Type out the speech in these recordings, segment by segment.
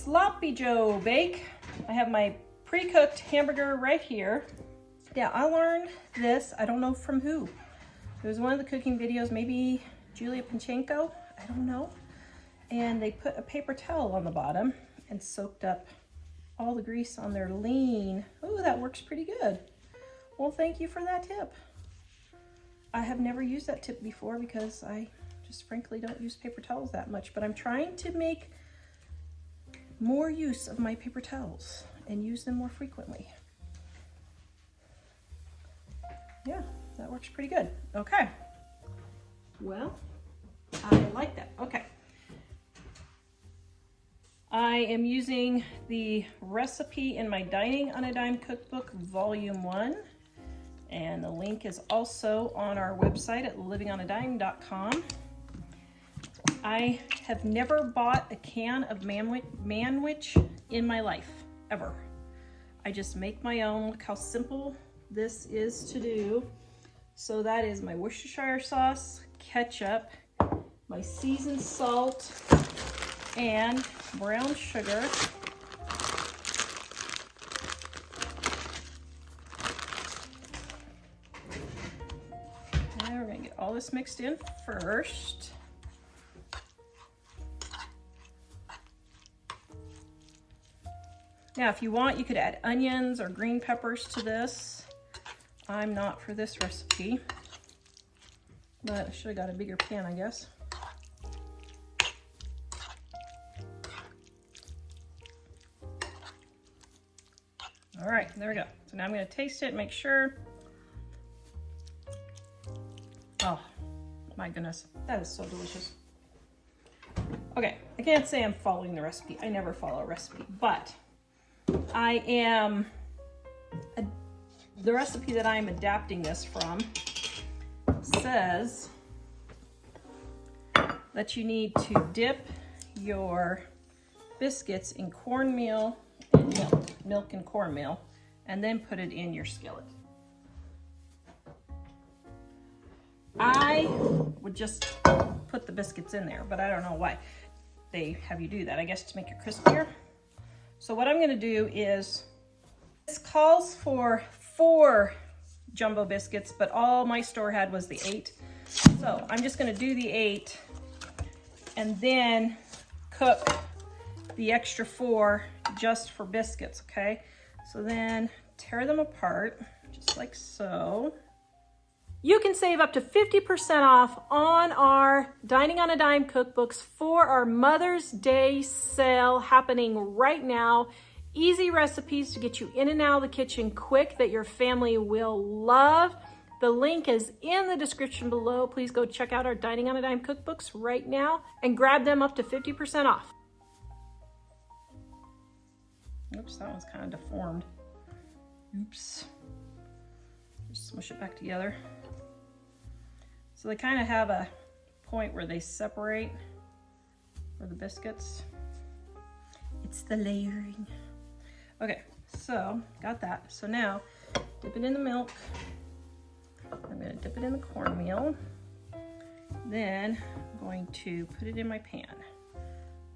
Sloppy Joe bake. I have my pre-cooked hamburger right here. Yeah, I learned this, I don't know from who. It was one of the cooking videos, maybe Julia Panchenko, I don't know. And they put a paper towel on the bottom and soaked up all the grease on their lean. Oh, that works pretty good. Well, thank you for that tip. I have never used that tip before because I just frankly don't use paper towels that much, but I'm trying to make more use of my paper towels and use them more frequently. Yeah, that works pretty good. Okay. Well, I like that. Okay. I am using the recipe in my Dining on a Dime cookbook, volume 1. And the link is also on our website at livingonadime.com. I have never bought a can of manwich in my life, ever. I just make my own. Look how simple this is to do. So that is my Worcestershire sauce, ketchup, my seasoned salt, and brown sugar. And we're gonna get all this mixed in first. Now, if you want, you could add onions or green peppers to this. I'm not for this recipe, but I should have got a bigger pan, I guess. All right, there we go. So now I'm gonna taste it, make sure. Oh my goodness, that is so delicious. Okay, I can't say I'm following the recipe. I never follow a recipe, but I am, the recipe that I'm adapting this from says that you need to dip your biscuits in cornmeal and milk and cornmeal, and then put it in your skillet. I would just put the biscuits in there, but I don't know why they have you do that. I guess to make it crispier. So what I'm gonna do is, this calls for 4 jumbo biscuits, but all my store had was the 8. So I'm just gonna do the 8 and then cook the extra 4 just for biscuits, okay? So then tear them apart, just like so. You can save up to 50% off on our Dining on a Dime cookbooks for our Mother's Day sale happening right now. Easy recipes to get you in and out of the kitchen quick that your family will love. The link is in the description below. Please go check out our Dining on a Dime cookbooks right now and grab them up to 50% off. Oops, that one's kind of deformed. Oops. Just smush it back together. So they kind of have a point where they separate for the biscuits. It's the layering. Okay, so got that. So now dip it in the milk. I'm gonna dip it in the cornmeal. Then I'm going to put it in my pan.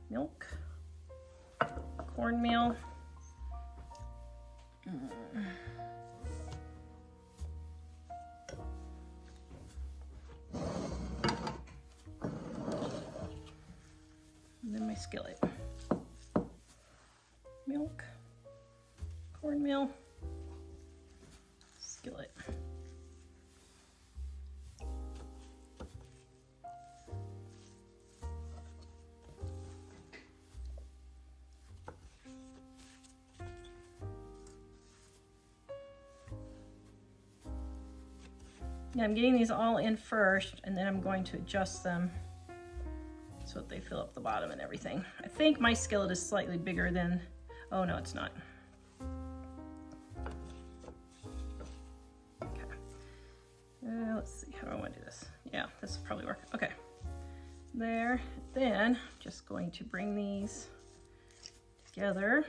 Milk, cornmeal. And then my skillet. Milk, cornmeal, skillet. Now I'm getting these all in first, and then I'm going to adjust them so that they fill up the bottom and everything. I think my skillet is slightly bigger than, oh no, it's not. Okay. Let's see, how do I want to do this? Yeah, this will probably work. Okay. There. Then I'm just going to bring these together.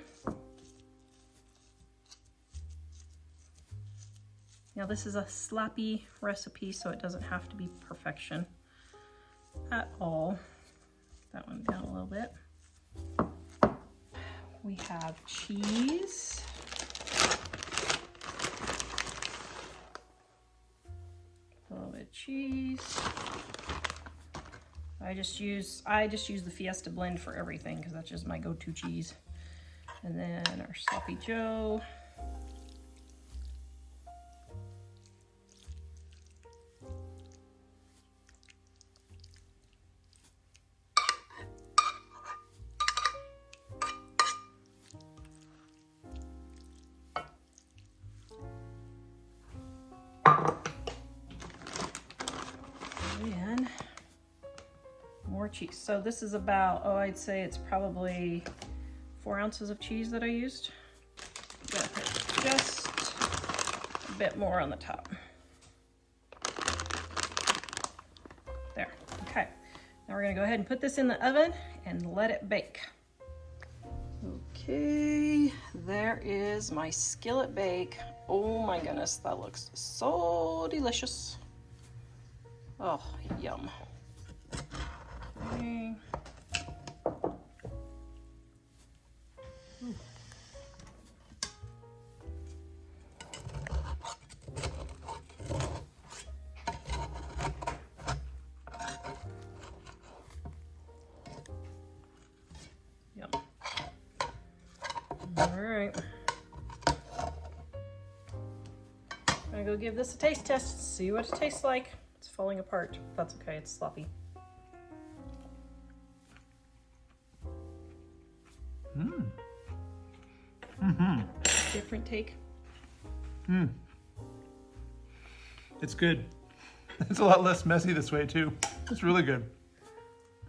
Now this is a sloppy recipe, so it doesn't have to be perfection at all. That one down a little bit. we have cheese. A little bit of cheese. I just use the Fiesta blend for everything because that's just my go-to cheese. And then our sloppy Joe. And more cheese. So this is about, oh, I'd say it's probably 4 ounces of cheese that I used. I'm gonna put just a bit more on the top. There, okay. Now we're gonna go ahead and put this in the oven and let it bake. Okay, there is my skillet bake. Oh my goodness, that looks so delicious. Oh, yum. Okay. Yum. All right. I'm gonna go give this a taste test, see what it tastes like. It's falling apart. That's okay, it's sloppy. Different take. It's good. It's a lot less messy this way too. It's really good.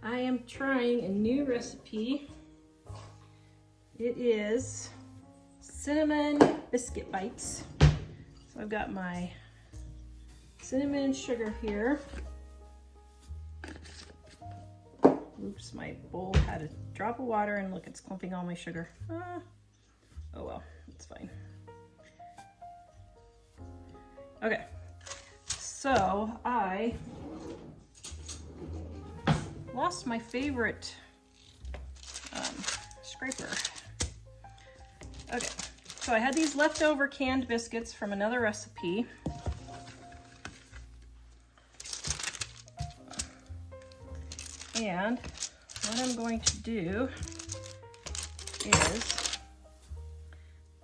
I am trying a new recipe. It is cinnamon biscuit bites. So I've got my cinnamon and sugar here. Oops, my bowl had a drop of water and look, it's clumping all my sugar. Oh well, it's fine. Okay, so I lost my favorite scraper. Okay, so I had these leftover canned biscuits from another recipe. And what I'm going to do is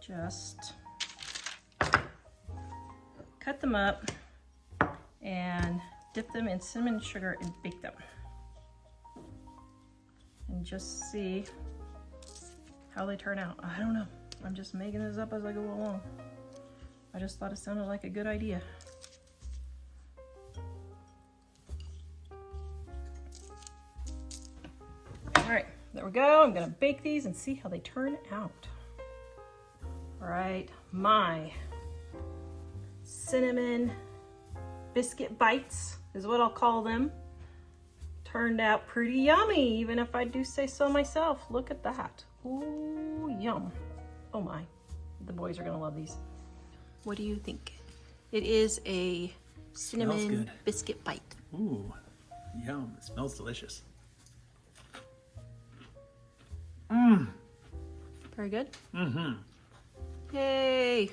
just cut them up and dip them in cinnamon sugar and bake them. And just see how they turn out. I don't know. I'm just making this up as I go along. I just thought it sounded like a good idea. All right, there we go. I'm gonna bake these and see how they turn out. All right, my cinnamon biscuit bites is what I'll call them. Turned out pretty yummy, even if I do say so myself. Look at that. Ooh, yum. Oh my, the boys are gonna love these. What do you think? It is a cinnamon biscuit bite. Ooh, yum, it smells delicious. Very good? Mm-hmm. Yay.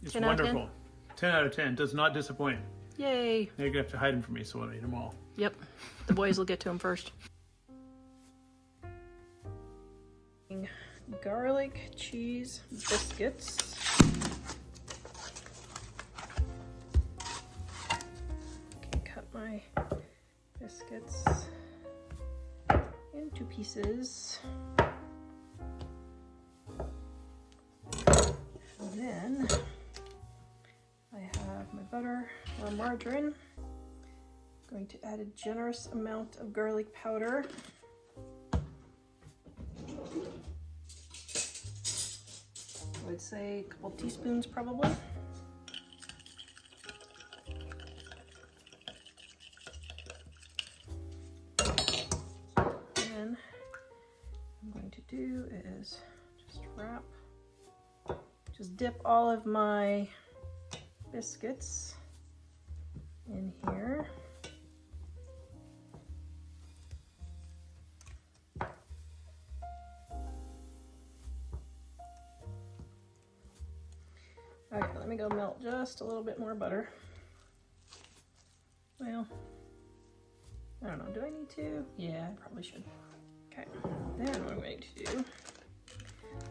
It's 10 out of wonderful. 10 out of 10, does not disappoint. Yay. Now you're gonna have to hide them from me so I don't eat them all. Yep, the boys will get to them first. Garlic cheese biscuits. Okay, cut my biscuits into pieces. And then I have my butter or margarine. I'm going to add a generous amount of garlic powder. I would say a couple teaspoons probably. And I'm going to do is just dip all of my biscuits in here. Okay, let me go melt just a little bit more butter. Well, I don't know, do I need to? Yeah, I probably should. Okay, then what I'm going to do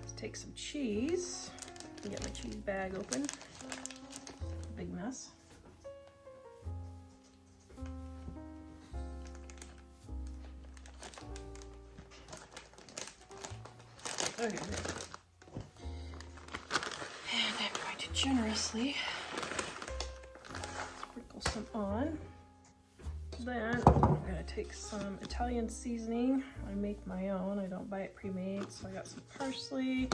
is take some cheese and get my cheese bag open. Big mess. Okay, and I'm going to generously sprinkle some on. Then I'm going to take some Italian seasoning. I make my own. I don't buy it pre-made. So I got some parsley,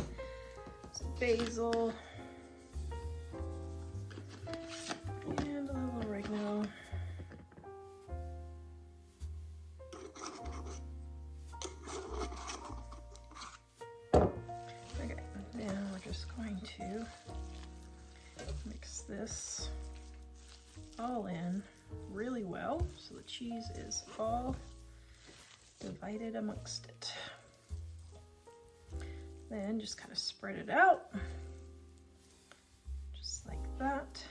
some basil, and a little oregano. Okay, then we're just going to mix this all in really well so the cheese is all divided amongst it. Then just kind of spread it out just like that.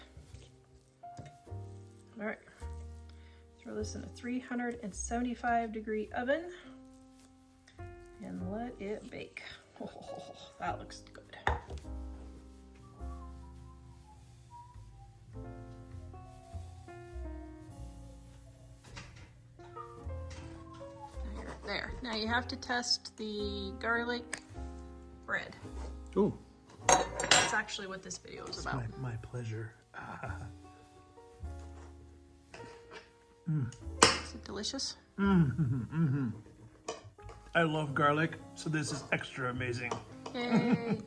All right, throw this in a 375-degree oven and let it bake. Oh, that looks good. There. Now you have to test the garlic bread. Ooh. That's actually what this video is about. My pleasure. Is it delicious? I love garlic, so this is extra amazing. Yay.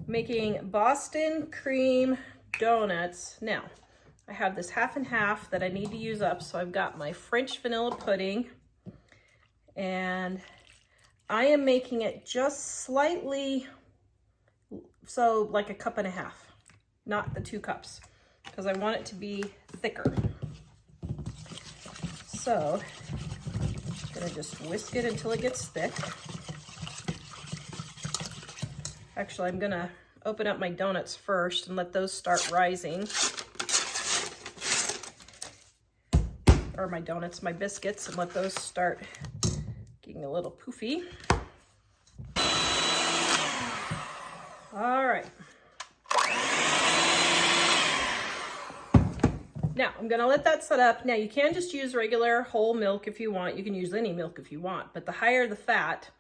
Making Boston cream donuts. Now, I have this half and half that I need to use up, so I've got my French vanilla pudding, and I am making it just slightly, so like a cup and a half, not the 2 cups, because I want it to be thicker. So I'm gonna just whisk it until it gets thick. Actually, I'm gonna open up my donuts first and let those start rising. Or my donuts, my biscuits, and let those start getting a little poofy. All right. Now, I'm gonna let that set up. Now, you can just use regular whole milk if you want. You can use any milk if you want, but the higher the fat,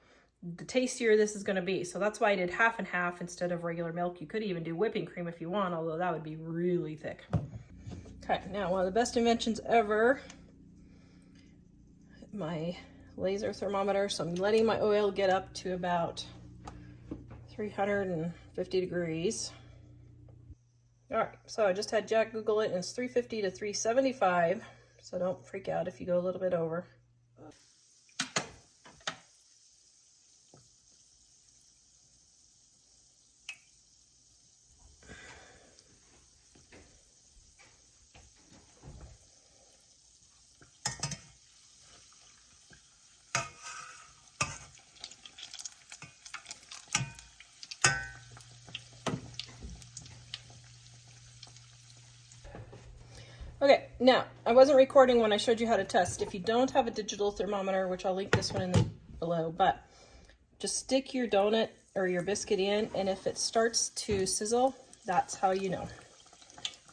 the tastier this is gonna be. So that's why I did half and half instead of regular milk. You could even do whipping cream if you want, although that would be really thick. Okay, now one of the best inventions ever, my laser thermometer. So I'm letting my oil get up to about 350 degrees. All right, so I just had Jack Google it, and it's 350 to 375. So don't freak out if you go a little bit over. Okay, now, I wasn't recording when I showed you how to test. If you don't have a digital thermometer, which I'll link this one in the below, but just stick your donut or your biscuit in, and if it starts to sizzle, that's how you know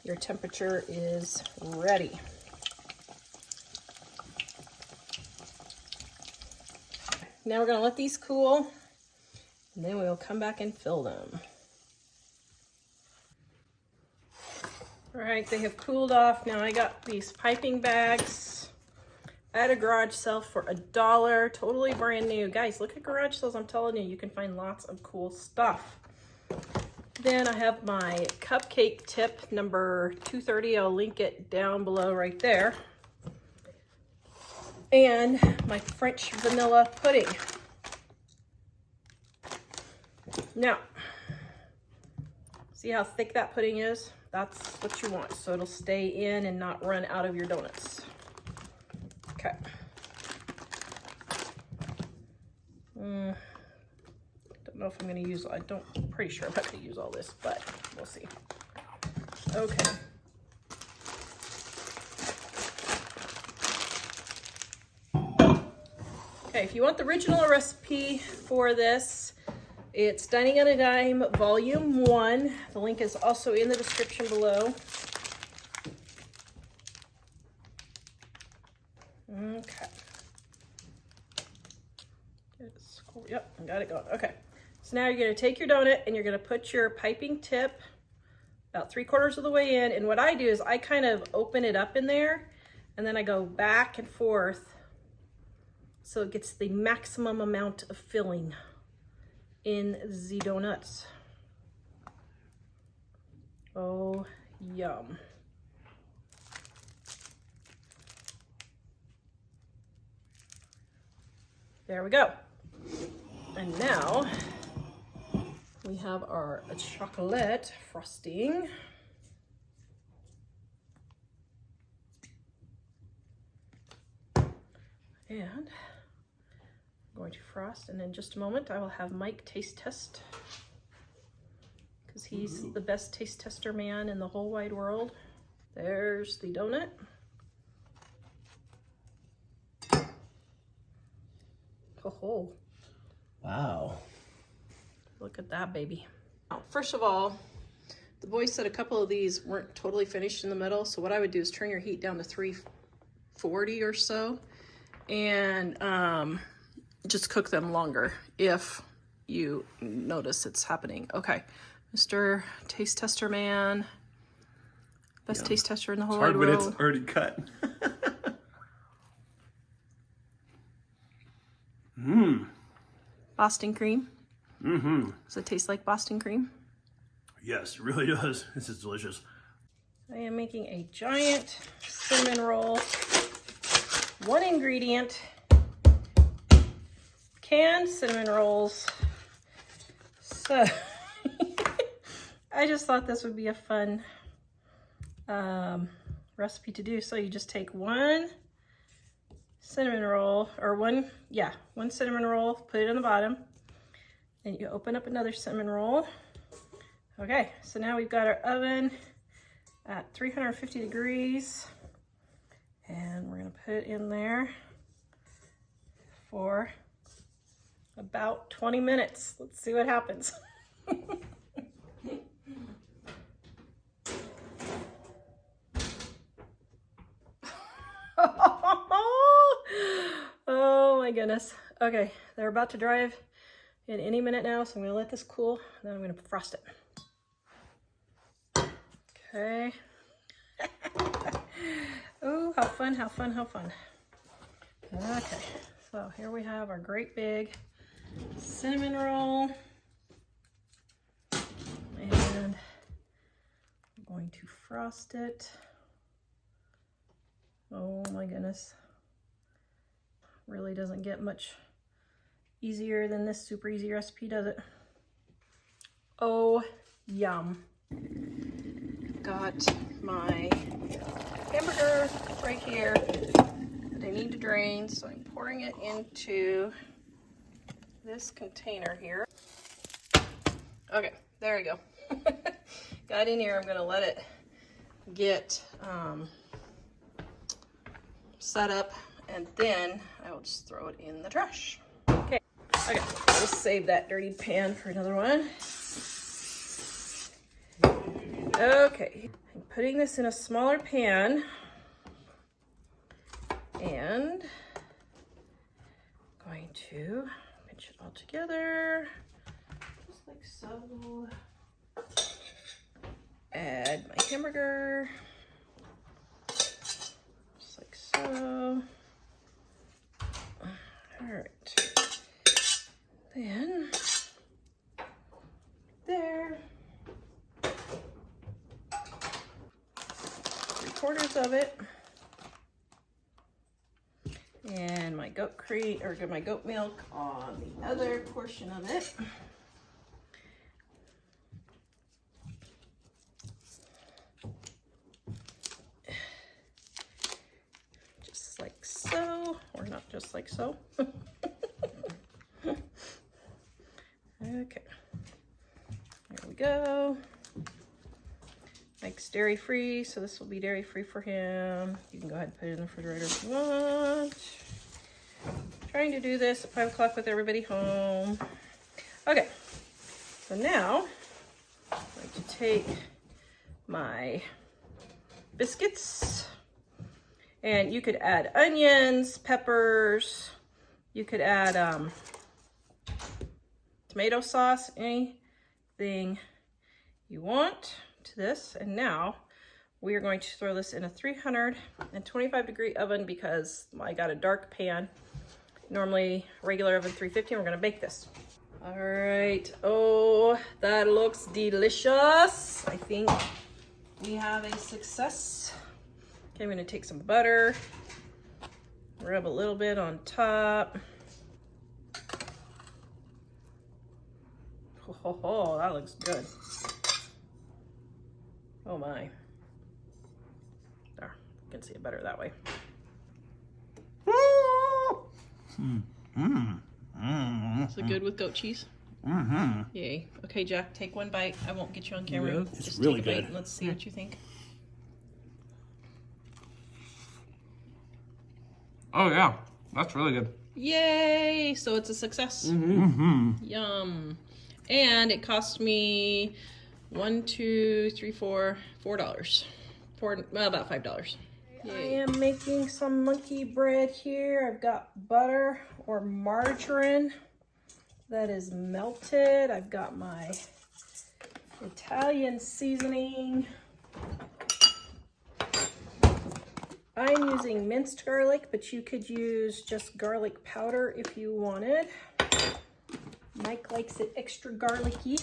your temperature is ready. Now we're gonna let these cool, and then we'll come back and fill them. All right, they have cooled off. Now I got these piping bags at a garage sale for $1, totally brand new. Guys, look at garage sales. I'm telling you, you can find lots of cool stuff. Then I have my cupcake tip number 230. I'll link it down below right there. And my French vanilla pudding. Now, see how thick that pudding is? That's what you want, so it'll stay in and not run out of your donuts. Okay. Don't know if I'm gonna use, I'm pretty sure I'm not gonna use all this, but we'll see. Okay. Okay, if you want the original recipe for this, it's Dining on a Dime Volume 1. The link is also in the description below. Okay. Yep, I got it going. Okay. So now you're going to take your donut and you're going to put your piping tip about 3/4 of the way in. And what I do is I kind of open it up in there and then I go back and forth so it gets the maximum amount of filling in the donuts. Oh, yum. There we go. And now we have our chocolate frosting. And I'm going to frost, and in just a moment I will have Mike taste test, because he's the best taste tester man in the whole wide world. There's the donut. Oh, Wow. look at that baby. Now, first of all, the boys said a couple of these weren't totally finished in the middle, so what I would do is turn your heat down to 340 or so, and just cook them longer if you notice it's happening. Okay, Mr. Taste Tester Man, best taste tester in the whole wide Hard when world. it's already cut. Boston cream. Mm-hmm. Does it taste like Boston cream? Yes, it really does. This is delicious. I am making a giant cinnamon roll. One ingredient, canned cinnamon rolls. So I just thought this would be a fun recipe to do. So you just take one cinnamon roll, or one cinnamon roll, put it on the bottom, and you open up another cinnamon roll. Okay, so now we've got our oven at 350 degrees, and we're gonna put it in there for about 20 minutes. Let's see what happens. Oh my goodness. Okay, they're about to drive in any minute now, so I'm gonna let this cool, and then I'm gonna frost it. Okay. Oh, how fun, how fun, how fun. Okay, so here we have our great big cinnamon roll. And I'm going to frost it. Oh my goodness. Really doesn't get much easier than this super easy recipe, does it? Oh, yum. Got my hamburger right here that I need to drain, so I'm pouring it into this container here. Okay, there we go. Got in here. I'm gonna let it get set up, and then I will just throw it in the trash. Okay, we'll save that dirty pan for another one. Okay, I'm putting this in a smaller pan, and I'm going to pinch it all together, just like so. Add my hamburger, just like so. All right, then there. 3/4 of it, and my goat cream, or my goat milk on the other portion of it. Just like so, or not just like so. Okay. go. Mike's dairy free, so this will be dairy free for him. You can go ahead and put it in the refrigerator if you want. Trying to do this at 5 o'clock with everybody home. Okay, so now I'm going to take my biscuits, and you could add onions, peppers, you could add tomato sauce, anything you want to this. And now we are going to throw this in a 325-degree oven because I got a dark pan. Normally regular oven 350, and we're gonna bake this. All right, oh, that looks delicious. I think we have a success. Okay, I'm gonna take some butter, rub a little bit on top. Oh, that looks good. Oh my. There, you can see it better that way. Is it good with goat cheese? Mm-hmm. Yay. Okay, Jack, take one bite. I won't get you on camera. Yeah, it's just really take a bite good. and let's see what you think. Oh yeah, that's really good. Yay! So it's a success. Yum. And it cost me $4. About $5. I am making some monkey bread here. I've got butter or margarine that is melted. I've got my Italian seasoning. I'm using minced garlic, but you could use just garlic powder if you wanted. Mike likes it extra garlicky.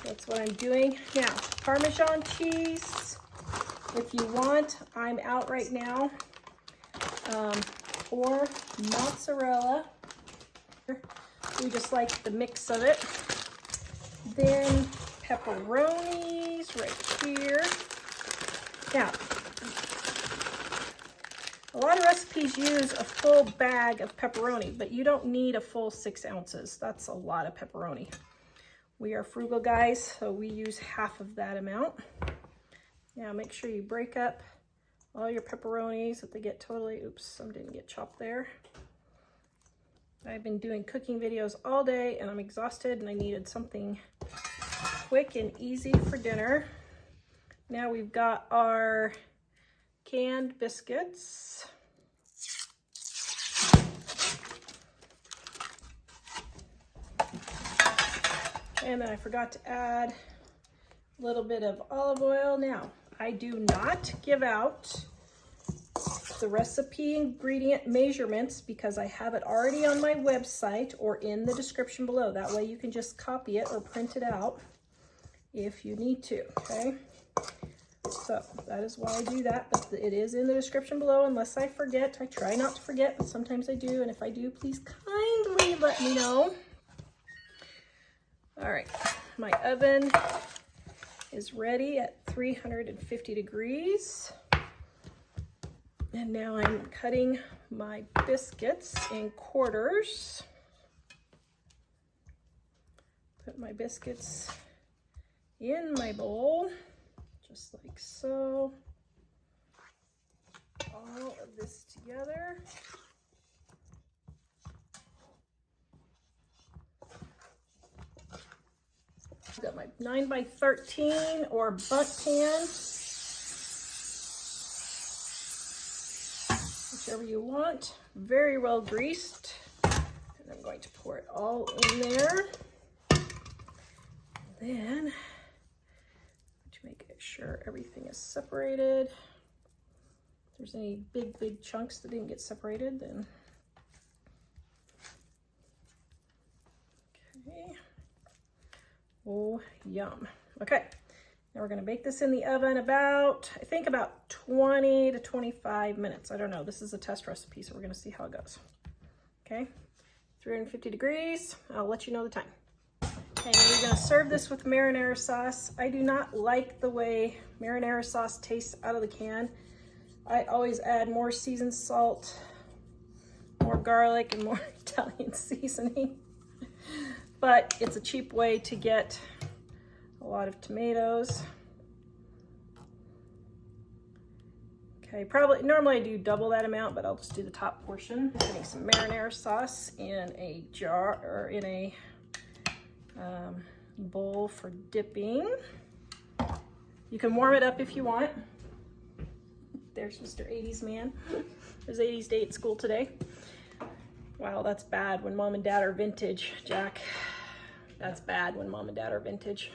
That's what I'm doing. Now, Parmesan cheese, if you want. I'm out right now. Or mozzarella. We just like the mix of it. Then pepperonis right here. Now, a lot of recipes use a full bag of pepperoni, but you don't need a full 6 ounces. That's a lot of pepperoni. We are frugal guys, so we use half of that amount. Now make sure you break up all your pepperonis that they get totally, oops, some didn't get chopped there. I've been doing cooking videos all day and I'm exhausted and I needed something quick and easy for dinner. Now we've got our canned biscuits. And then I forgot to add a little bit of olive oil. Now, I do not give out the recipe ingredient measurements because I have it already on my website or in the description below. That way you can just copy it or print it out if you need to, okay? So that is why I do that, but it is in the description below unless I forget. I try not to forget, but sometimes I do, and if I do, please kindly let me know. All right, my oven is ready at 350 degrees. And now I'm cutting my biscuits in quarters. Put my biscuits in my bowl, just like so. All of this together. I've got my 9x13 or bunt pan, whichever you want. Very well greased. And I'm going to pour it all in there. Then, to make sure everything is separated. If there's any big chunks that didn't get separated, then okay. Oh, yum. Okay, now we're gonna bake this in the oven about, I think about 20 to 25 minutes. I don't know, this is a test recipe, so we're gonna see how it goes. Okay, 350 degrees, I'll let you know the time. Okay, we're gonna serve this with marinara sauce. I do not like the way marinara sauce tastes out of the can. I always add more seasoned salt, more garlic, and more Italian seasoning. But it's a cheap way to get a lot of tomatoes. Okay, probably, normally I do double that amount, but I'll just do the top portion. Putting some marinara sauce in a jar, or in a bowl for dipping. You can warm it up if you want. There's Mr. 80s man. It was 80s day at school today. Wow, that's bad when mom and dad are vintage, Jack. That's bad when mom and dad are vintage.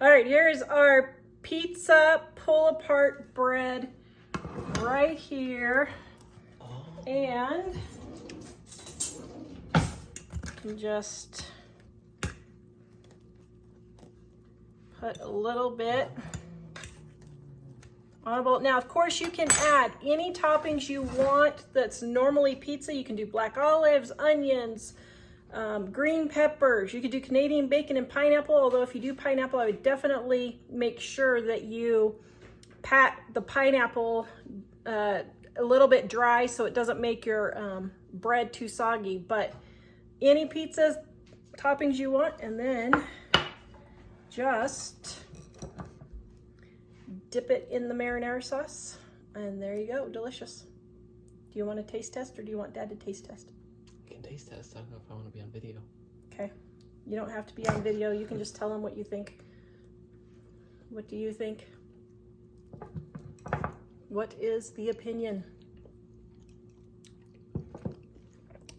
All right, here's our pizza pull-apart bread right here. And you can just put a little bit on a bowl. Now, of course, you can add any toppings you want that's normally pizza. You can do black olives, onions, green peppers. You could do Canadian bacon and pineapple, although if you do pineapple, I would definitely make sure that you pat the pineapple a little bit dry so it doesn't make your bread too soggy. But any pizza toppings you want, and then just dip it in the marinara sauce, and there you go, delicious. Do you want a taste test, or do you want Dad to taste test? I can taste test. I don't know if I want to be on video. Okay, you don't have to be on video. You can just tell them what you think. What do you think? What is the opinion?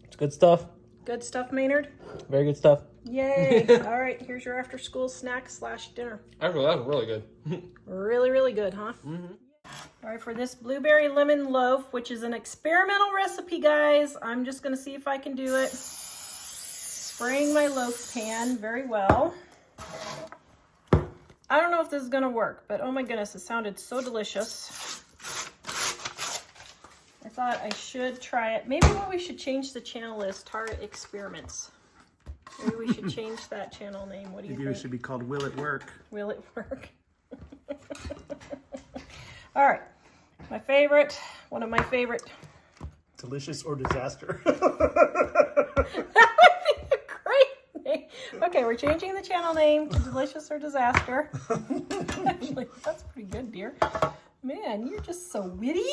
It's good stuff. Good stuff, Maynard? Very good stuff. Yay. All right, here's your after school snack / dinner. Actually, that's really good. Really, really good, huh? Mm-hmm. All right, for this blueberry lemon loaf, which is an experimental recipe, guys, I'm just going to see if I can do it. Spraying my loaf pan very well. I don't know if this is going to work, but oh my goodness, it sounded so delicious. I thought I should try it. Maybe what we should change the channel is Tara Experiments. Maybe we should change that channel name. What do you think? Maybe it should be called Will It Work? Will it work? All right, my favorite, one of my favorite. Delicious or disaster? That would be a great name. Okay, we're changing the channel name to Delicious or Disaster. Actually, that's pretty good, dear. Man, you're just so witty.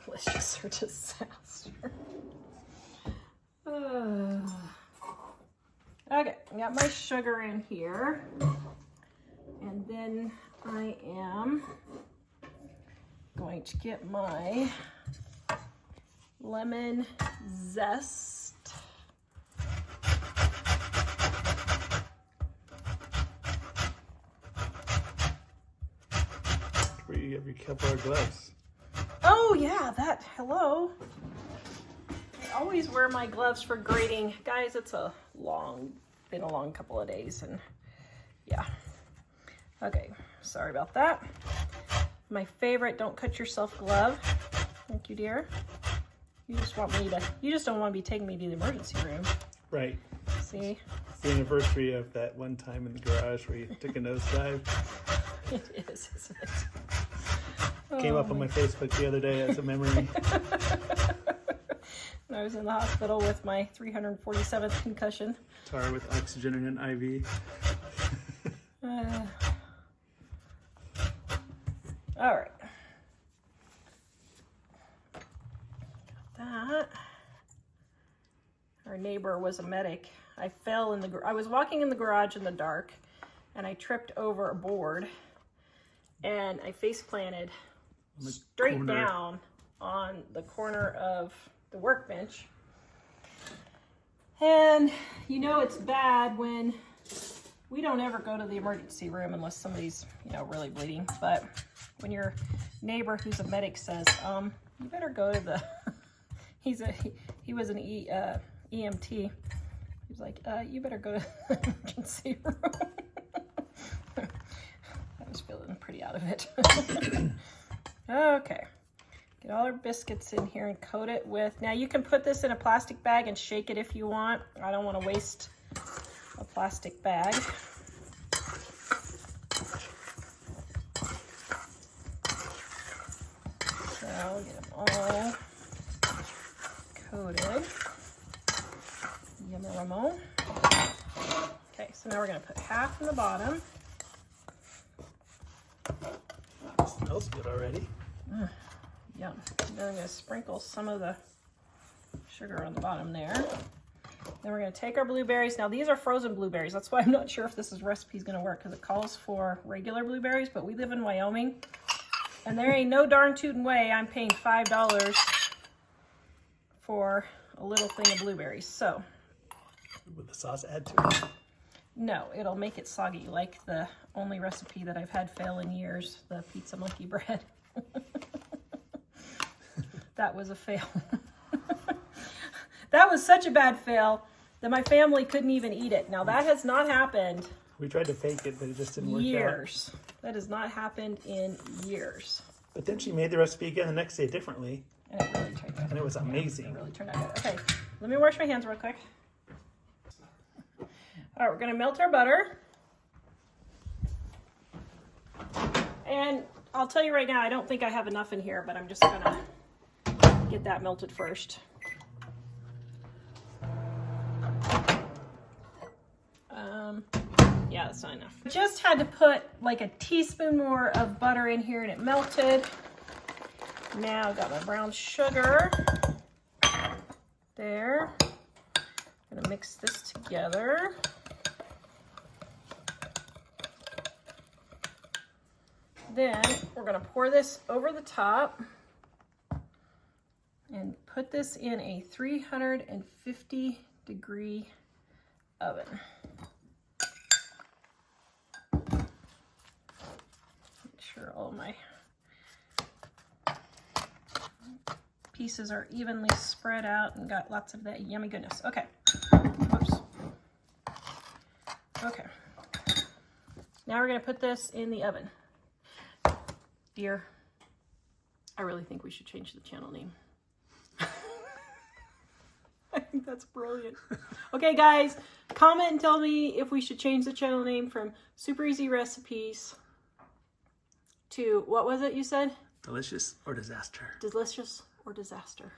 Delicious or Disaster. Okay, I got my sugar in here. And then I am going to get my lemon zest. Where you have your Kevlar gloves. Oh yeah, that, hello. I always wear my gloves for grating. Guys, it's been a long couple of days, and yeah. Okay, sorry about that. My favorite, don't cut yourself glove. Thank you, dear. You just don't want to be taking me to the emergency room. Right. See? It's the anniversary of that one time in the garage where you took a nosedive. It is, isn't it? Came up on my Facebook the other day as a memory. And I was in the hospital with my 347th concussion. Tara with oxygen and an IV. All right. Got that. Our neighbor was a medic. I was walking in the garage in the dark, and I tripped over a board, and I face planted straight down on the corner of the workbench. And you know it's bad when we don't ever go to the emergency room unless somebody's, really bleeding. But when your neighbor who's a medic says, you better go to the, he was an EMT. He's like, you better go to the emergency room. I was feeling pretty out of it. Okay. Get all our biscuits in here and coat it with, now you can put this in a plastic bag and shake it if you want. I don't want to waste a plastic bag. So get them all coated. Yummy Ramon. Okay, So now we're gonna put half in the bottom. It smells good already. Yum. And then I'm gonna sprinkle some of the sugar on the bottom there. Then we're gonna take our blueberries. Now these are frozen blueberries. That's why I'm not sure if this recipe is gonna work, because it calls for regular blueberries, but we live in Wyoming and there ain't no darn tootin' way I'm paying $5 for a little thing of blueberries. So Would the sauce add to it? no, it'll make it soggy, like the only recipe that I've had fail in years, the pizza monkey bread. That was a fail. That was such a bad fail that my family couldn't even eat it. Now that has not happened We tried to fake it, but it just didn't work out. years. That has not happened in years. But then she made the recipe again the next day differently, And it really turned out. and it was amazing. It really turned out good. Okay, let me wash my hands real quick. All right, we're gonna melt our butter. And I'll tell you right now, I don't think I have enough in here, but I'm just gonna get that melted first. Yeah, that's not enough. Just had to put like a teaspoon more of butter in here and it melted. Now I've got my brown sugar. There. I'm gonna mix this together. Then we're gonna pour this over the top and put this in a 350-degree oven. Make sure all my pieces are evenly spread out and got lots of that yummy goodness. Okay. Oops. Okay. Now we're gonna put this in the oven. Dear, I really think we should change the channel name. I think that's brilliant. Okay, guys, comment and tell me if we should change the channel name from Super Easy Recipes to, what was it you said? Delicious or disaster? Delicious or disaster.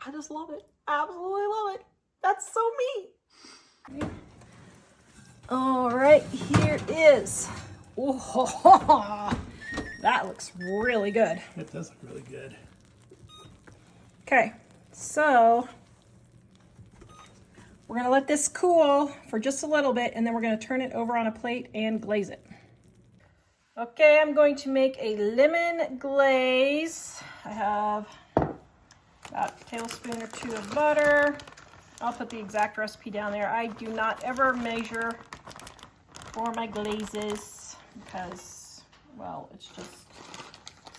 I just love it. Absolutely love it. That's so me. All right, here is. Oh, that looks really good. It does look really good. Okay, so we're gonna let this cool for just a little bit and then we're gonna turn it over on a plate and glaze it. Okay, I'm going to make a lemon glaze. I have about a tablespoon or 2 of butter. I'll put the exact recipe down there. I do not ever measure for my glazes because, well, it's just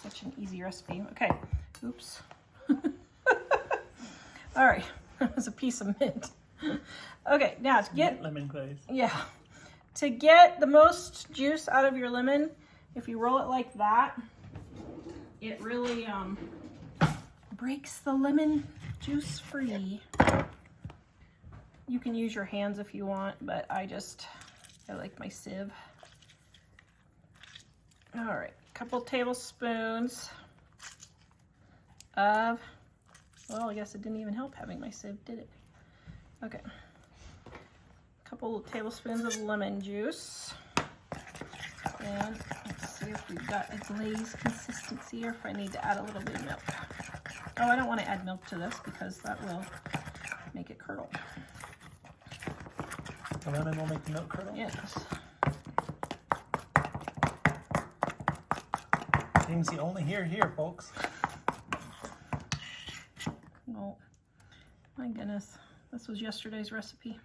such an easy recipe. Okay, oops. All right, that was a piece of mint. Okay, now to get lemon glaze. Yeah, to get the most juice out of your lemon, if you roll it like that, it really breaks the lemon juice free. You can use your hands if you want, but I like my sieve. All right, a couple tablespoons of, well, I guess it didn't even help having my sieve, did it? Okay, a couple of tablespoons of lemon juice. And let's see if we've got a glaze consistency or if I need to add a little bit of milk. Oh, I don't want to add milk to this because that will make it curdle. The lemon will make the milk curdle? Yes. Things you only hear here, folks. Oh, my goodness. This was yesterday's recipe.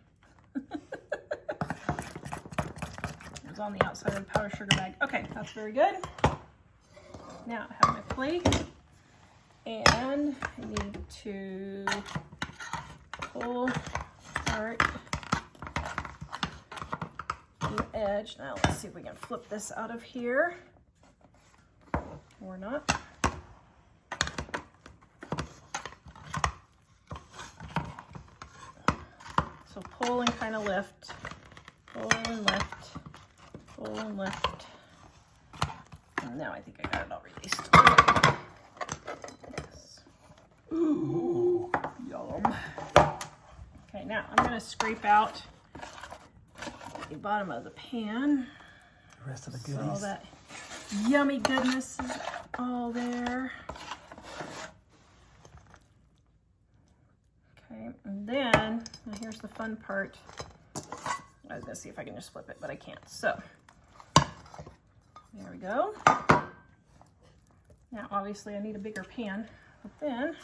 It was on the outside of the powdered sugar bag. Okay, that's very good. Now I have my plate and I need to pull apart the edge. Now let's see if we can flip this out of here or not. So pull and kind of lift, pull and lift, pull and lift. And now I think I got it all released. Yes. Ooh, yum. Okay, now I'm going to scrape out the bottom of the pan. The rest of the So goodies. all that yummy goodness is all there. Okay, and then, now here's the fun part. I was gonna see if I can just flip it, but I can't. So, there we go. Now, obviously I need a bigger pan, but then,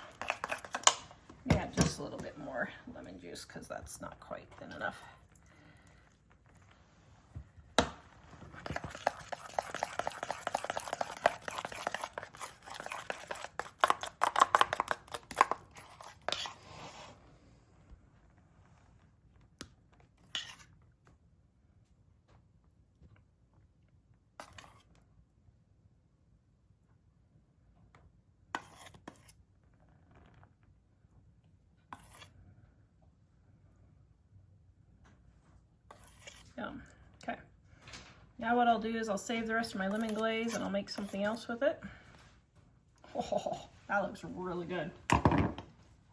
yeah, just a little bit more lemon juice because that's not quite thin enough. Yum. Okay. Now what I'll do is I'll save the rest of my lemon glaze and I'll make something else with it. Oh, that looks really good.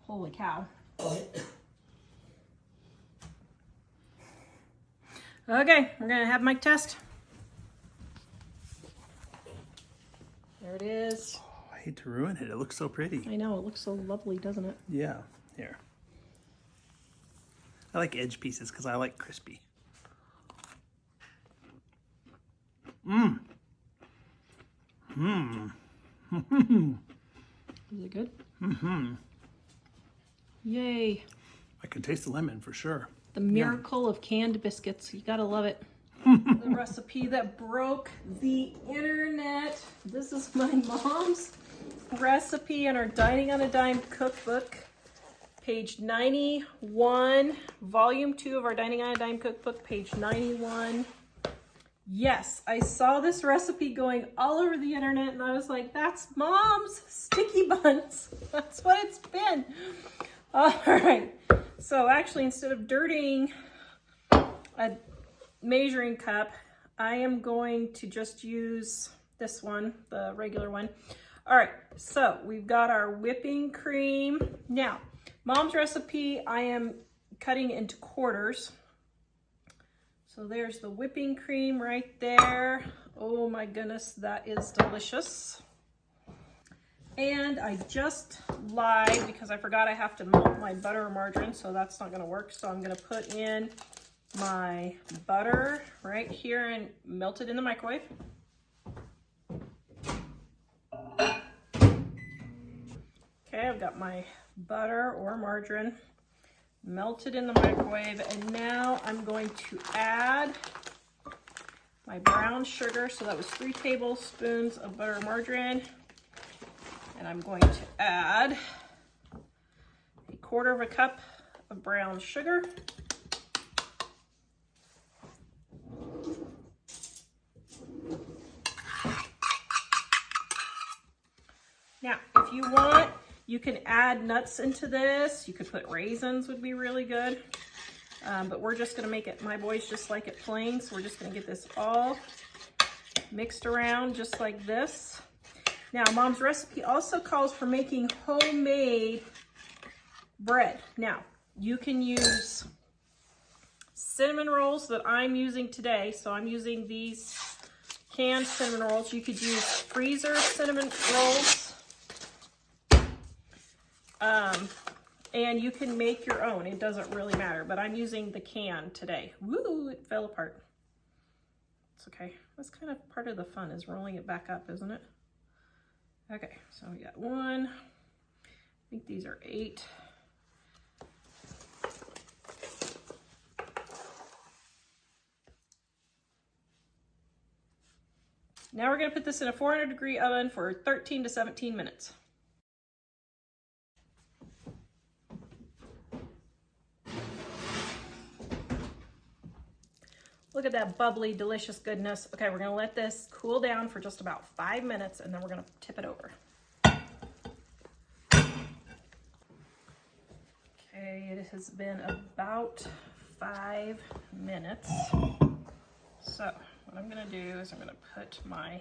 Holy cow. Okay, we're gonna have Mike test. There it is. Oh, I hate to ruin it. It looks so pretty. I know, it looks so lovely, doesn't it? Yeah, here. I like edge pieces because I like crispy. Mmm. Mmm. Is it good? Mm-hmm. Yay. I can taste the lemon for sure. The miracle of canned biscuits. You gotta love it. The recipe that broke the internet. This is my mom's recipe in our Dining on a Dime cookbook. Page 91, volume 2 of our Dining on a Dime cookbook, page 91. Yes, I saw this recipe going all over the internet and I was like, that's Mom's sticky buns. That's what it's been. All right. So actually, instead of dirtying a measuring cup, I am going to just use this one, the regular one. All right, so we've got our whipping cream. Now, Mom's recipe, I am cutting into quarters. So there's the whipping cream right there. Oh my goodness, that is delicious. And I just lied because I forgot I have to melt my butter or margarine, so that's not gonna work. So I'm gonna put in my butter right here and melt it in the microwave. Okay, I've got my butter or margarine melted in the microwave, and now I'm going to add my brown sugar. So that was 3 tablespoons of butter or margarine, and I'm going to add 1/4 cup of brown sugar. Now, if you want, you can add nuts into this. You could put raisins, would be really good. But we're just gonna make it, my boys just like it plain, so we're just gonna get this all mixed around just like this. Now, Mom's recipe also calls for making homemade bread. Now, you can use cinnamon rolls that I'm using today. So I'm using these canned cinnamon rolls. You could use freezer cinnamon rolls. And you can make your own. It doesn't really matter, but I'm using the can today. Woo, it fell apart. It's okay. That's kind of part of the fun, is rolling it back up, isn't it? Okay, so we got 1. I think these are 8. Now we're gonna put this in a 400-degree oven for 13 to 17 minutes. Look at that bubbly, delicious goodness. Okay, we're gonna let this cool down for just about 5 minutes, and then we're gonna tip it over. Okay, it has been about 5 minutes. So what I'm gonna do is I'm gonna put my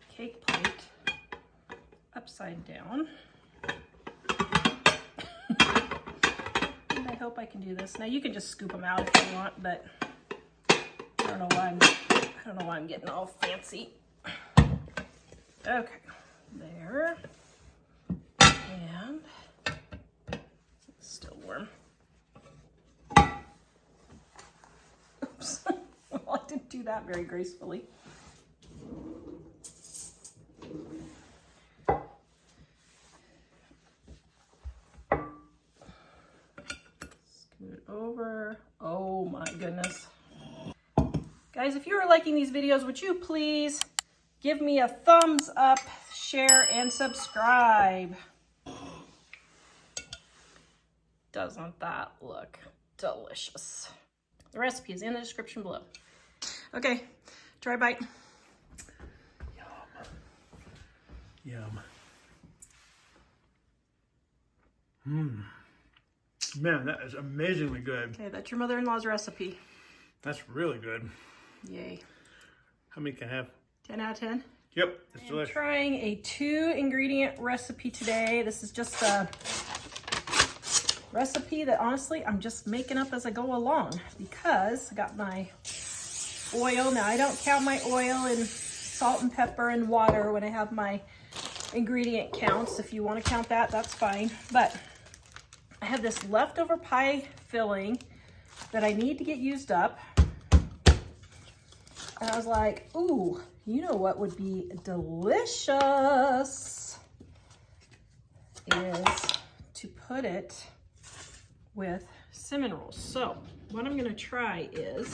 cake plate upside down. And I hope I can do this. Now you can just scoop them out if you want, but I don't know why I'm getting all fancy. Okay, there. And it's still warm. Oops. Well, I didn't do that very gracefully. Scoot it over. Oh my goodness. Guys, if you are liking these videos, would you please give me a thumbs up, share, and subscribe? Doesn't that look delicious? The recipe is in the description below. Okay, try a bite. Yum. Mmm. Man, that is amazingly good. Okay, that's your mother-in-law's recipe. That's really good. Yay. How many can I have? 10 out of 10. Yep, it's I'm delicious. trying a 2-ingredient recipe today. This is just a recipe that honestly I'm just making up as I go along because I got my oil. Now I don't count my oil and salt and pepper and water when I have my ingredient counts. If you want to count that, that's fine. But I have this leftover pie filling that I need to get used up. And I was like, ooh, you know what would be delicious is to put it with cinnamon rolls. So what I'm gonna try is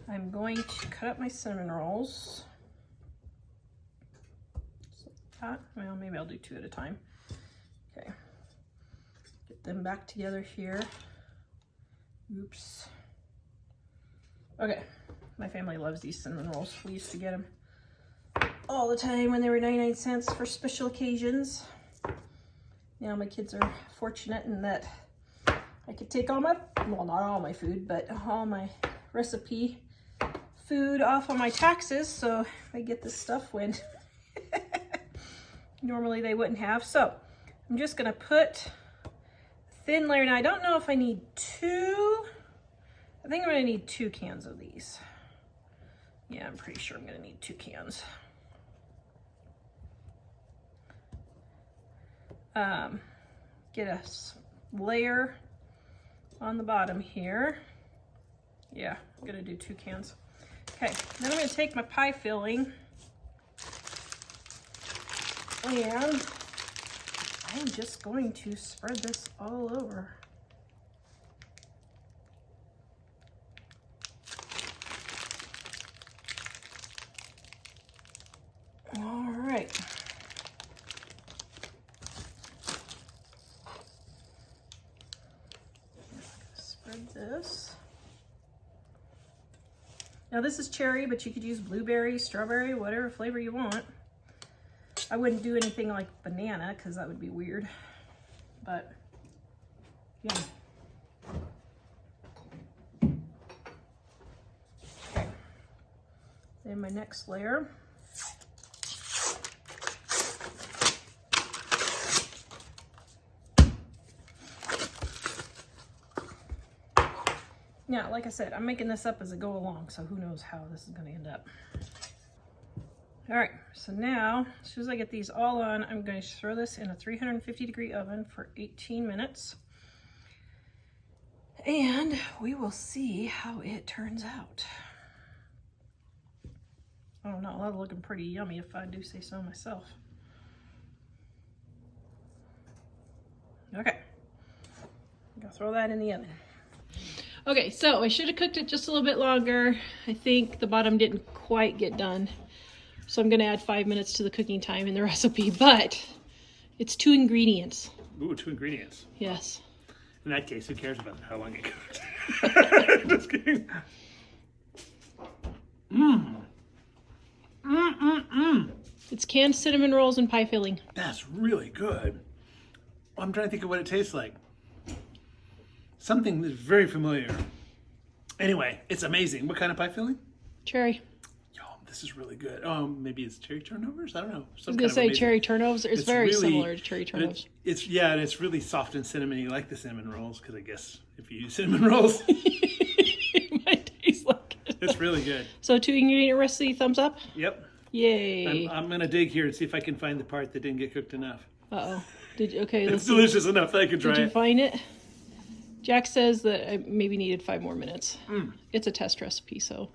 I'm going to cut up my cinnamon rolls. So that, well, maybe I'll do 2 at a time. Okay, get them back together here. Oops. Okay, my family loves these cinnamon rolls. We used to get them all the time when they were 99 cents for special occasions. Now my kids are fortunate in that I could take all my, well, not all my food, but all my recipe food off on my taxes, so I get this stuff when normally they wouldn't have. So I'm just gonna put a thin layer. Now I don't know if I need 2. I think I'm gonna need 2 cans of these. Yeah, I'm pretty sure I'm gonna need 2 cans. Get a layer on the bottom here. Yeah, I'm gonna do 2 cans. Okay, then I'm gonna take my pie filling and I'm just going to spread this all over. All right. Spread this. Now this is cherry, but you could use blueberry, strawberry, whatever flavor you want. I wouldn't do anything like banana because that would be weird, but yeah. Okay, then my next layer. Now, like I said, I'm making this up as I go along, so who knows how this is going to end up. All right, so now, as soon as I get these all on, I'm going to throw this in a 350-degree oven for 18 minutes. And we will see how it turns out. I don't know, that's looking pretty yummy if I do say so myself. Okay, I'm going to throw that in the oven. Okay, so I should have cooked it just a little bit longer. I think the bottom didn't quite get done. So I'm gonna add 5 minutes to the cooking time in the recipe, but it's 2 ingredients. Ooh, 2 ingredients. Yes. In that case, who cares about how long it cooked? Just kidding. It's canned cinnamon rolls and pie filling. That's really good. I'm trying to think of what it tastes like. Something that's very familiar. Anyway, it's amazing. What kind of pie filling? Cherry. Yum, this is really good. Maybe it's cherry turnovers? I don't know. I was gonna say cherry turnovers. It's very really similar to cherry turnovers. It's yeah, and it's really soft and cinnamony. You like the cinnamon rolls because I guess if you use cinnamon rolls, It might taste like It's really good. So 2-ingredient recipe, thumbs up? Yep. Yay. I'm going to dig here and see if I can find the part that didn't get cooked enough. Uh-oh. Okay, It's let's see. delicious enough that I can try Did you it. find it? Jack says that I maybe needed 5 more minutes. Mm. It's a test recipe, so.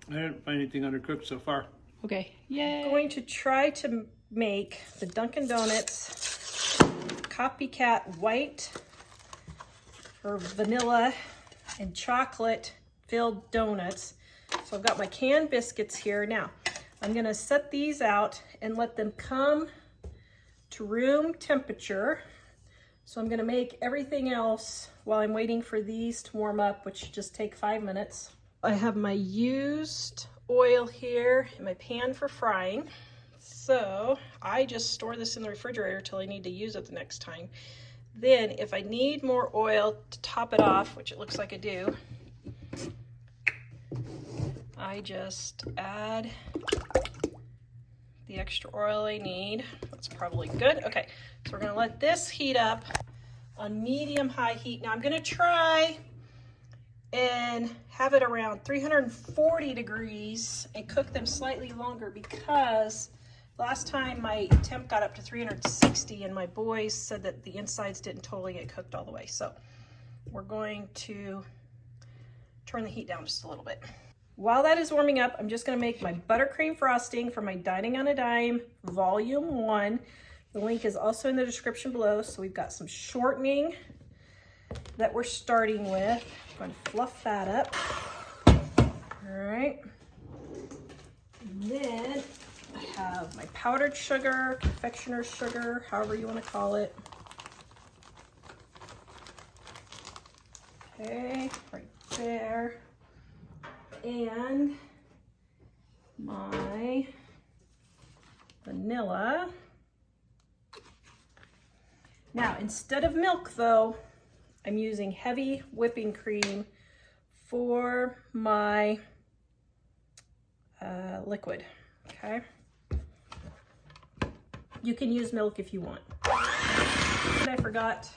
I didn't find anything undercooked so far. Okay, yay. I'm going to try to make the Dunkin' Donuts copycat white or vanilla and chocolate filled donuts. So I've got my canned biscuits here. Now, I'm gonna set these out and let them come to room temperature. So I'm gonna make everything else while I'm waiting for these to warm up, which should just take 5 minutes. I have my used oil here in my pan for frying. So I just store this in the refrigerator till I need to use it the next time. Then if I need more oil to top it off, which it looks like I do, I just add the extra oil I need. That's probably good. Okay, so we're gonna let this heat up on medium-high heat. Now I'm gonna try and have it around 340 degrees and cook them slightly longer, because last time my temp got up to 360 and my boys said that the insides didn't totally get cooked all the way. So we're going to turn the heat down just a little bit. While that is warming up, I'm just gonna make my buttercream frosting for my Dining on a Dime Volume 1. The link is also in the description below. So we've got some shortening that we're starting with. I'm going to fluff that up. All right. And then I have my powdered sugar, confectioner's sugar, however you want to call it. Okay, right there. And my vanilla. Now, instead of milk though, I'm using heavy whipping cream for my liquid, okay? You can use milk if you want. And I forgot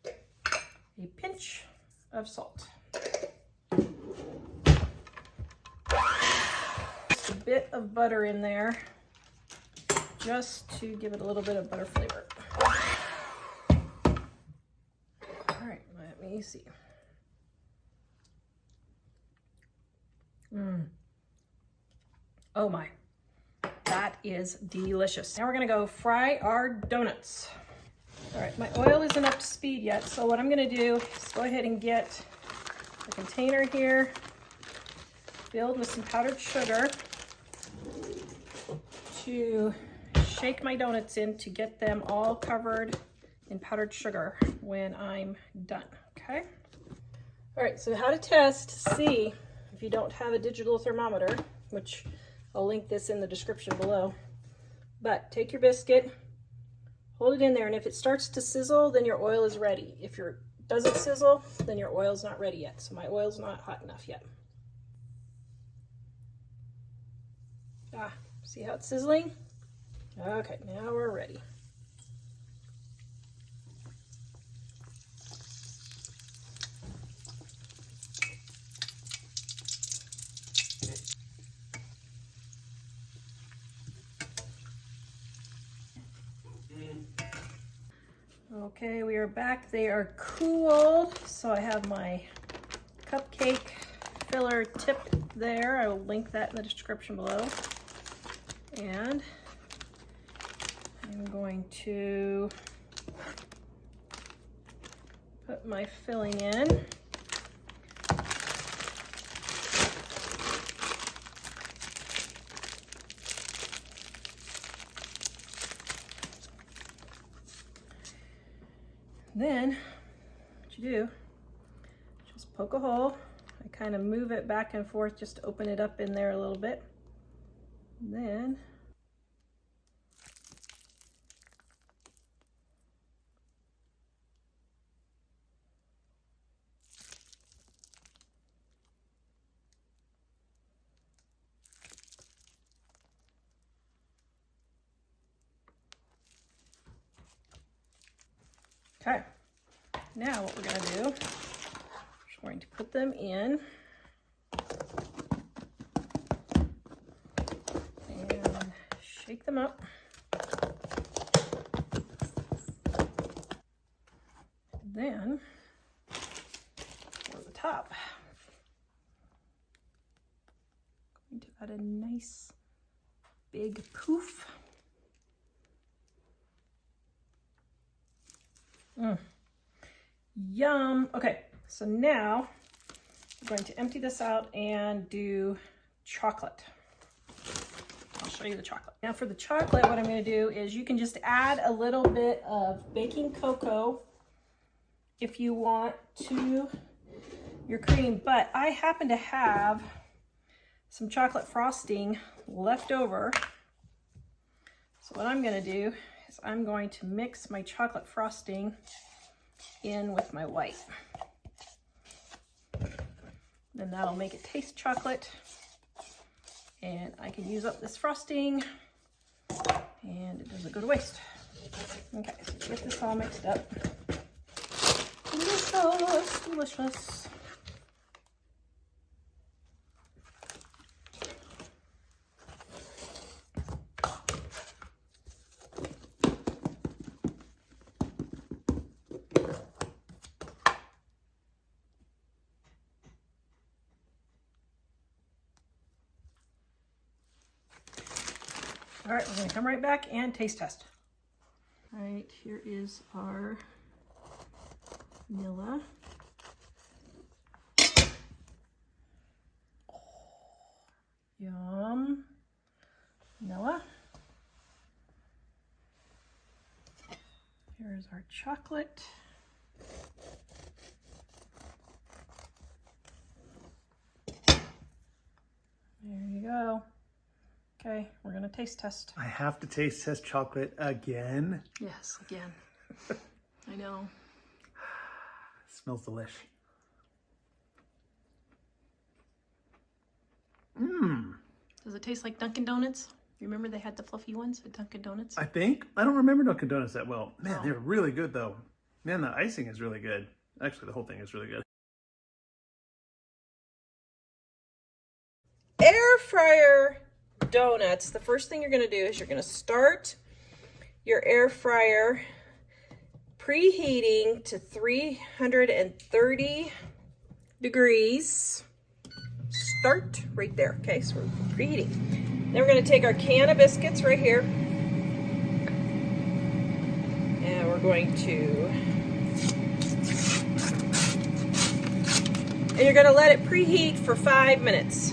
a pinch of salt. Just a bit of butter in there, just to give it a little bit of butter flavor. All right, let me see. Oh my, that is delicious. Now we're gonna go fry our donuts. All right, my oil isn't up to speed yet, so what I'm gonna do is go ahead and get a container here filled with some powdered sugar to shake my donuts in to get them all covered in powdered sugar when I'm done, okay? All right, so how to test to see if you don't have a digital thermometer, which I'll link this in the description below. But take your biscuit, hold it in there, and if it starts to sizzle, then your oil is ready. If it doesn't sizzle, then your oil's not ready yet. So my oil's not hot enough yet. See how it's sizzling? Okay, now we're ready. Okay, we are back. They are cooled. So I have my cupcake filler tip there. I will link that in the description below. And I'm going to put my filling in. Then what you do, just poke a hole. I kind of move it back and forth just to open it up in there a little bit. And then okay, now what we're going to do, we're going to put them in them up. Then, for the top, I'm going to add a nice big poof. Yum. Okay, so now I'm going to empty this out and do chocolate. I'll show you the chocolate. Now for the chocolate, what I'm going to do is you can just add a little bit of baking cocoa if you want to your cream, but I happen to have some chocolate frosting left over. So what I'm going to do is I'm going to mix my chocolate frosting in with my white. Then that'll make it taste chocolate. And I can use up this frosting and it doesn't go to waste. Okay, so get this all mixed up. Delicious, delicious. All right, we're gonna come right back and taste test. All right, here is our vanilla. Oh, yum. Vanilla. Here's our chocolate. There you go. Okay, we're gonna taste test. I have to taste test chocolate again. Yes, again. I know. Smells delish. Mmm. Does it taste like Dunkin' Donuts? You remember they had the fluffy ones at Dunkin' Donuts? I think. I don't remember Dunkin' Donuts that well. Man, Oh. they're really good though. Man, the icing is really good. Actually, the whole thing is really good. Air fryer donuts. The first thing you're going to do is you're going to start your air fryer preheating to 330 degrees. Start right there. Okay, so we're preheating. Then we're going to take our can of biscuits right here. And we're going to... And you're going to let it preheat for 5 minutes.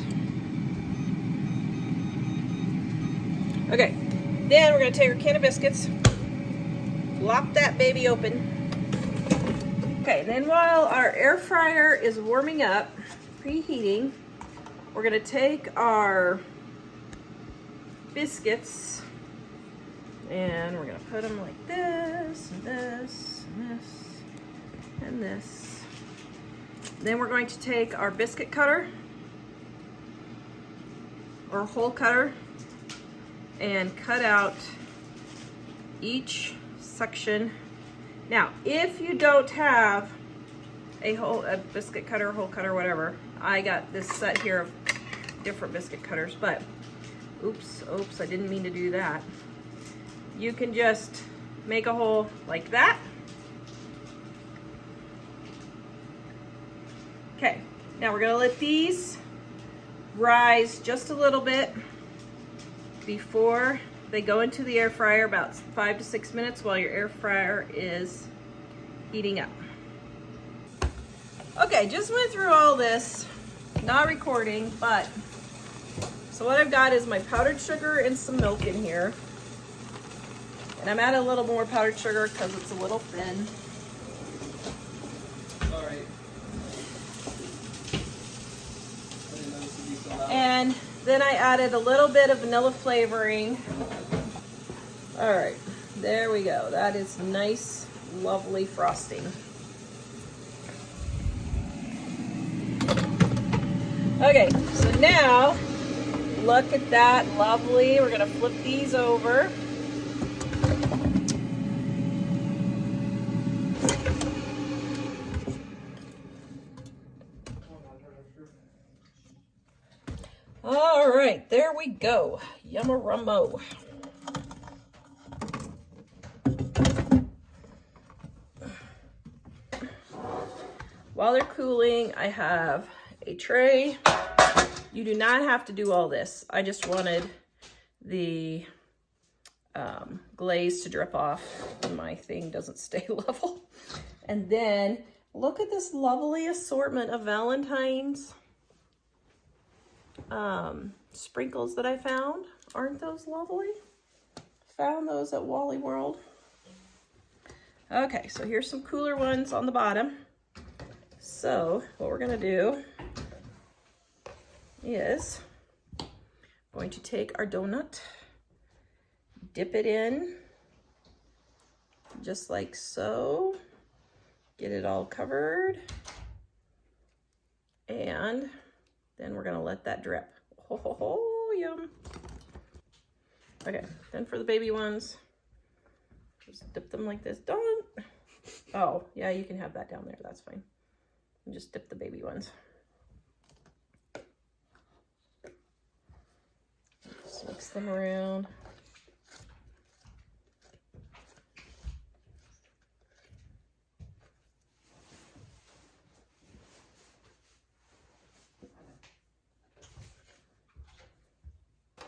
Okay, then we're going to take our can of biscuits, flop that baby open. Okay, then while our air fryer is warming up, preheating, we're going to take our biscuits and we're going to put them like this, and this, and this, and this. Then we're going to take our biscuit cutter or hole cutter and cut out each section. Now, if you don't have a biscuit cutter, hole cutter, whatever, I got this set here of different biscuit cutters, but oops, I didn't mean to do that. You can just make a hole like that. Okay, now we're gonna let these rise just a little bit before they go into the air fryer, about 5 to 6 minutes while your air fryer is heating up. Okay, just went through all this, not recording, but so what I've got is my powdered sugar and some milk in here. And I'm adding a little more powdered sugar because it's a little thin. All right. And then I added a little bit of vanilla flavoring. All right, there we go. That is nice, lovely frosting. Okay, so now look at that, lovely. We're gonna flip these over. All right, there we go. Yumma-rummo. While they're cooling, I have a tray. You do not have to do all this. I just wanted the glaze to drip off and my thing doesn't stay level. And then look at this lovely assortment of Valentine's sprinkles that I found. Aren't those lovely? Found those at Wally World. Okay, so here's some cooler ones on the bottom. So what we're gonna do is going to take our donut, dip it in just like so, get it all covered, and then we're gonna let that drip. Oh, yum. Okay, then for the baby ones, just dip them like this. Don't. Oh, yeah, you can have that down there. That's fine. And just dip the baby ones. Just mix them around.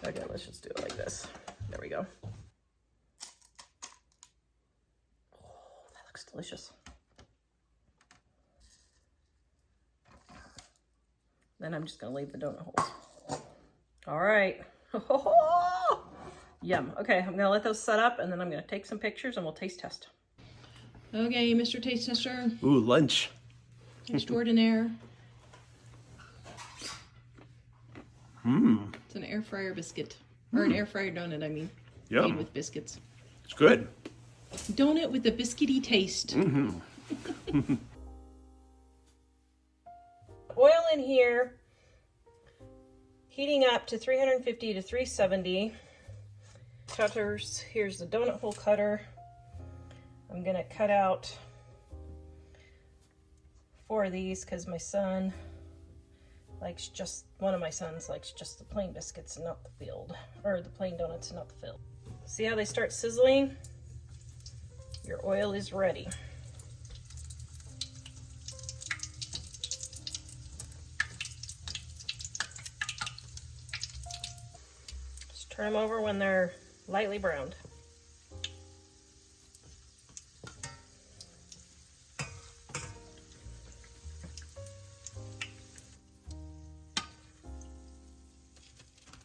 Okay, let's just do it like this. There we go. Oh, that looks delicious. Then I'm just gonna leave the donut holes. All right. Yum. Okay, I'm gonna let those set up and then I'm gonna take some pictures and we'll taste test. Okay, Mr. Taste Tester. Ooh, lunch. Extraordinaire. Mmm. It's an air fryer biscuit. Or an air fryer donut, I mean. Yum. Made with biscuits. It's good. Donut with a biscuity taste. Mm-hmm. Oil in here, heating up to 350 to 370. Cutters, here's the donut hole cutter. I'm gonna cut out 4 of these because my son likes just, one of my sons likes just the plain biscuits and not the filled, or the plain donuts and not the filled. See how they start sizzling? Your oil is ready. Just turn them over when they're lightly browned.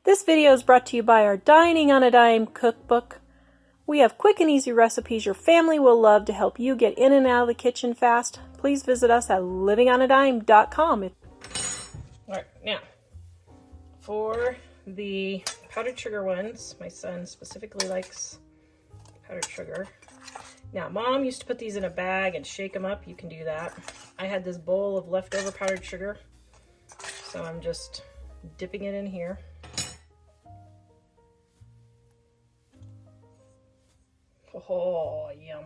This video is brought to you by our Dining on a Dime cookbook. We have quick and easy recipes your family will love to help you get in and out of the kitchen fast. Please visit us at livingonadime.com. All right, now for the powdered sugar ones, my son specifically likes powdered sugar. Now, Mom used to put these in a bag and shake them up. You can do that. I had this bowl of leftover powdered sugar, so I'm just dipping it in here. Oh, yum.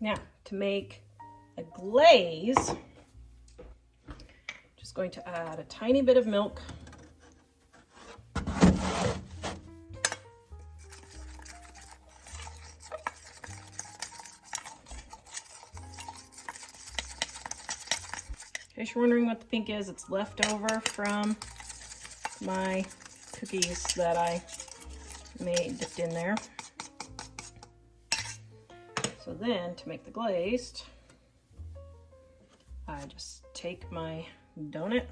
Now, to make a glaze, just going to add a tiny bit of milk. In case you're wondering what the pink is, it's left over from my cookies that I dipped in there. So then, to make the glazed, I just take my donut,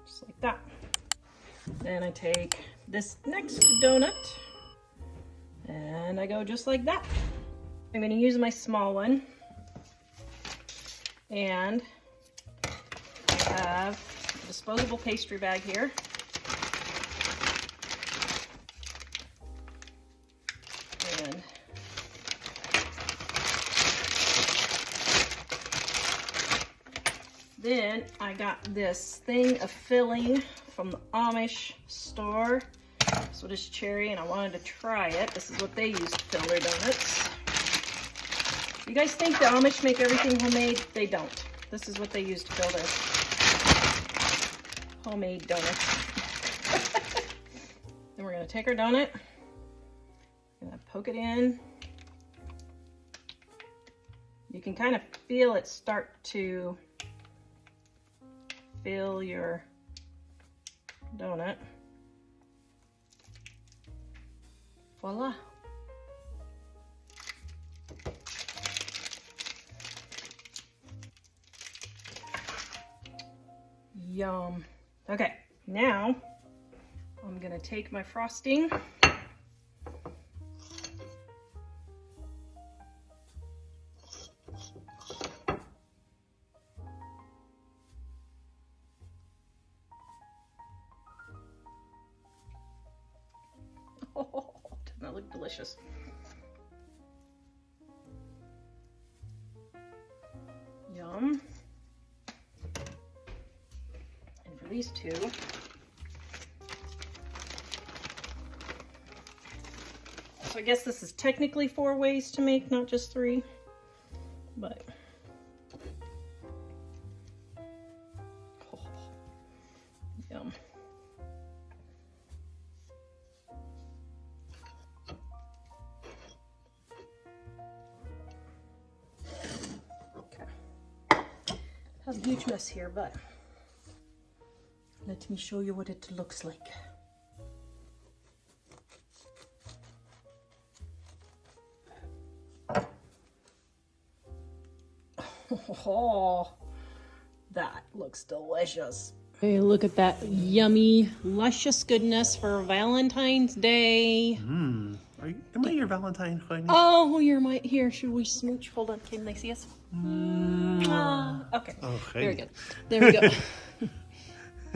just like that. Then I take this next donut, and I go just like that. I'm going to use my small one, and I have a disposable pastry bag here. And then I got this thing of filling from the Amish store. This one is cherry, and I wanted to try it. This is what they use to fill their donuts. You guys think the Amish make everything homemade? They don't. This is what they use to build their homemade donuts. Then we're going to take our donut, we're going to poke it in. You can kind of feel it start to fill your donut. Voila. Yum. Okay, now I'm gonna take my frosting. Oh, doesn't that look delicious? Yum. And for these two, so I guess this is technically 4 ways to make, not just 3, but oh, yum. Have a huge mess here, but let me show you what it looks like. Oh, that looks delicious. Hey, look at that yummy, luscious goodness for Valentine's Day. Am I your Valentine, honey? Oh, you're my, here, should we smooch? Hold on, can they see us? Okay, very good. There we go.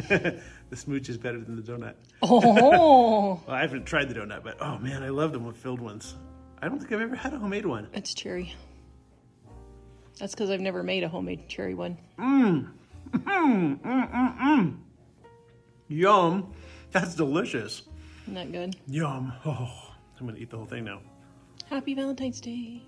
The smooch is better than the donut. Oh, Well, I haven't tried the donut, but oh man, I love them with filled ones. I don't think I've ever had a homemade one. it's cherry. That's because I've never made a homemade cherry one. Yum. That's delicious. Isn't that good? Yum. Oh, I'm going to eat the whole thing now. Happy Valentine's Day.